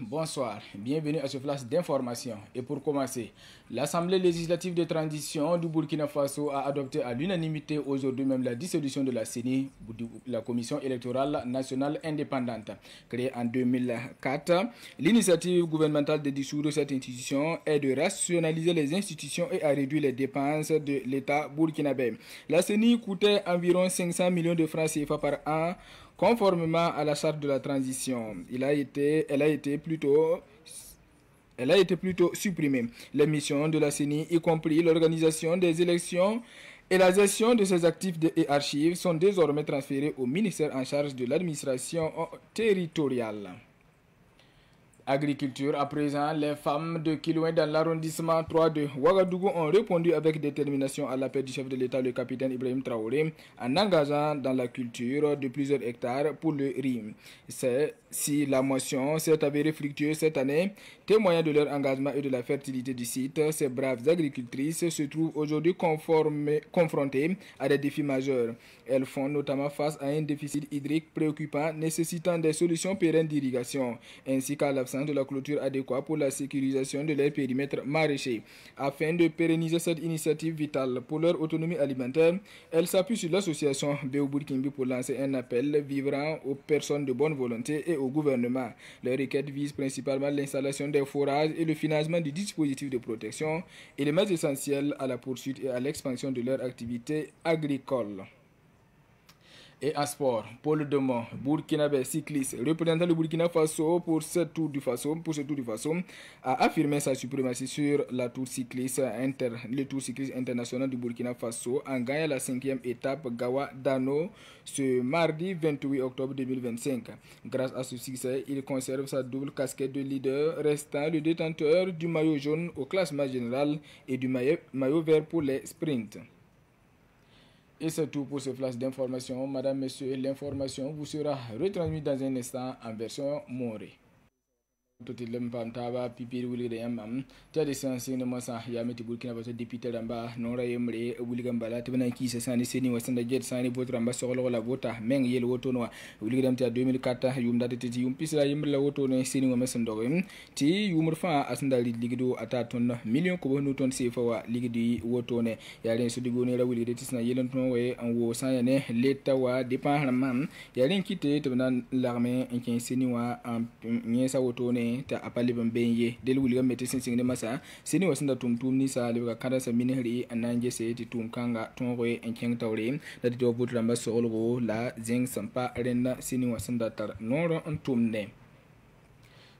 Bonsoir, bienvenue à ce flash d'information. Et pour commencer, l'Assemblée législative de transition du Burkina Faso a adopté à l'unanimité aujourd'hui même la dissolution de la CENI, la Commission électorale nationale indépendante. Créée en 2004, l'initiative gouvernementale de dissoudre cette institution est de rationaliser les institutions et à réduire les dépenses de l'État burkinabé. La CENI coûtait environ 500 millions de francs CFA par an. Conformément à la charte de la transition, elle a été plutôt supprimée. Les missions de la CENI, y compris l'organisation des élections et la gestion de ses actifs et archives, sont désormais transférées au ministère en charge de l'administration territoriale. Agriculture, à présent, les femmes de Kilouin dans l'arrondissement 3 de Ouagadougou ont répondu avec détermination à l'appel du chef de l'État, le capitaine Ibrahim Traoré, en engageant dans la culture de plusieurs hectares pour le riz. Si la moisson s'est avérée fructueuse cette année, témoignant de leur engagement et de la fertilité du site, ces braves agricultrices se trouvent aujourd'hui confrontées à des défis majeurs. Elles font notamment face à un déficit hydrique préoccupant nécessitant des solutions pérennes d'irrigation, ainsi qu'à l'absence de la clôture adéquate pour la sécurisation de leur périmètre maraîcher. Afin de pérenniser cette initiative vitale pour leur autonomie alimentaire, elle s'appuie sur l'association Béo-Burkimbi pour lancer un appel vibrant aux personnes de bonne volonté et au gouvernement. Leur requête vise principalement l'installation des forages et le financement du dispositif de protection, éléments essentiels à la poursuite et à l'expansion de leur activité agricole. Et en sport, Paul Demont, burkinabé cycliste, représentant le Burkina Faso pour ce Tour du Faso, a affirmé sa suprématie sur le Tour cycliste international du Burkina Faso en gagnant la 5e étape Gawa Dano ce mardi 28 octobre 2025. Grâce à ce succès, il conserve sa double casquette de leader, restant le détenteur du maillot jaune au classement général et du maillot vert pour les sprints. Et c'est tout pour ce flash d'information. Madame, Monsieur, l'information vous sera retransmise dans un instant en version morée. Toti lempam taba pipir wuli de yamam tade sansi no masa ya meti Burkina Faso député ramba non rayemre wuli gambala tebana ki se sani seni wasanda jet sani botra ramba soglo la bota meng yel woto no wuli dam ta 2004 yum date ti yum pisla yimre la woto no seni ngo mesan dogo ti yumur fa asanda ligido ata ton million ko no ton sefa wa ligidi woto ne ya ren so digo ne la wuli de tisna yelen ton we en wo sanya ne leta wa dépend ram ya ren kite tebana l'armée en kin seni wa en nyesa woto ne ta apali bambenye del wuli gamete sing masa sini wasanda tumtum ni sa le ka kada sa minhri ananje se ti tum kanga tonwe enkeng tawre da ti obutra mba solgo la zeng sampa renna sini wasanda tar noro antumne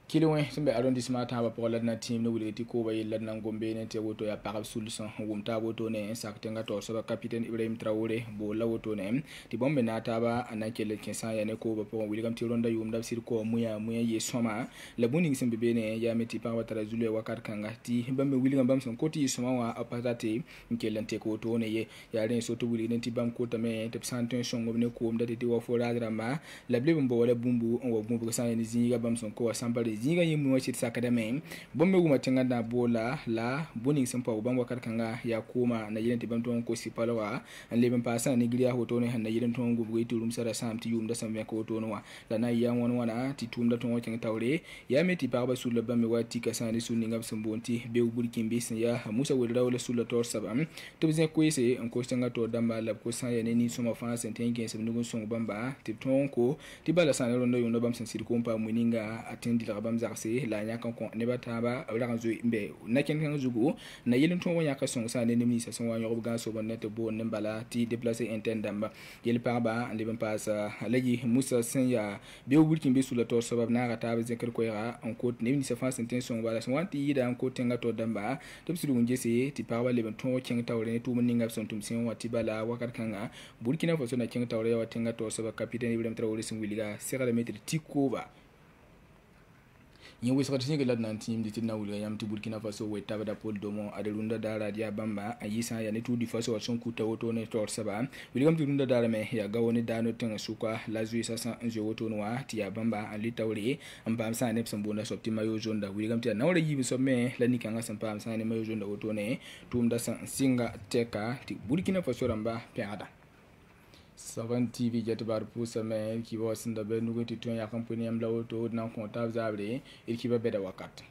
Kilouin sembe arrondissement tamba pour la team no wuli ti ko bay la ngombe ne te woto ya parab solution wumta woto ne sakte ngato so capitaine Ibrahim Traoré bo la woto ne ti bombe na taba anakele kinsa ya ne ko ba pour wuli gam ti ronda yum dab sir ko muya ye soma la buni sembe be ne ya meti pa watara zulu wakat kanga ti bambe wuli gam bam son koti soma wa apatate nkelante ko to ne ye ya ren so to wuli ne ti bam ko tame te santen songo ne ko mda ti wa fo radrama la blebe bo wala bumbu on wa bumbu sa ne zinga bam son ko sambare zinga yimu wa chit sakadame bombe guma tinga da bola la boni sempa uban wakar kanga ya kuma na yelen tibam ton ko sipalawa an leben pasa ni griya hoto ne hanna yelen ton gubu itu rum sara samti yum da samme ko to no wa la na ya won wana ti tum da ton wa tinga tawre ya meti pa ba sul bambe wa tika sani sunni ngam sambonti be burkin bis ya musa wel rawla sul tor sabam to bizen ko ese en ko tinga to damba la ko san ya ne ni soma fa senten gen sem nugo song bamba ti ton ko ti bala san ro ndo bam sen sir ko pa muninga atendi la bam zarse la nyaka ko ne bataba wala kan zo mbe na ken kan zugo na yelin ton wanya ka son sa ne ni sa son wanya ga so bon net bo ne bala ti déplacer intendamba yel pa ba le ben pasa alaji musa sen ya be wulkin be sula to sabab na ga tabe zekar ko ya en ko ne ni sa fa intention bala son wanti da en ko tenga to damba to bisu ngi se ti pa ba le ben ton ken tawre ne to mun ninga son tum sen wati bala wakar kanga Burkina Faso na ken tawre wa tenga to sabab capitaine Ibrahim Traoré sin wiliga sera le metre tikoba yin wisa katin ga ladnan team ditin na wulga yam ti Burkina Faso we tabada Paul Demont adelunda dara dia bamba ayisa ya ne Tour du Faso son kuta woto ne tor saba wilgam ti runda dara me ya ga woni dano tin suka la zui sasa nje woto no ti ya bamba ali tawre amba sa ne sambona sopti mayo jonda wilgam ti na wala yibi so me la ni kanga sampa sa ne mayo jonda woto ne tum da singa teka ti Burkina Faso ramba peada Savan TV Jetbar pour semaine qui va aussi dans le nouveau tuto et accompagner la auto dans comptable zabré et qui va beda wakat.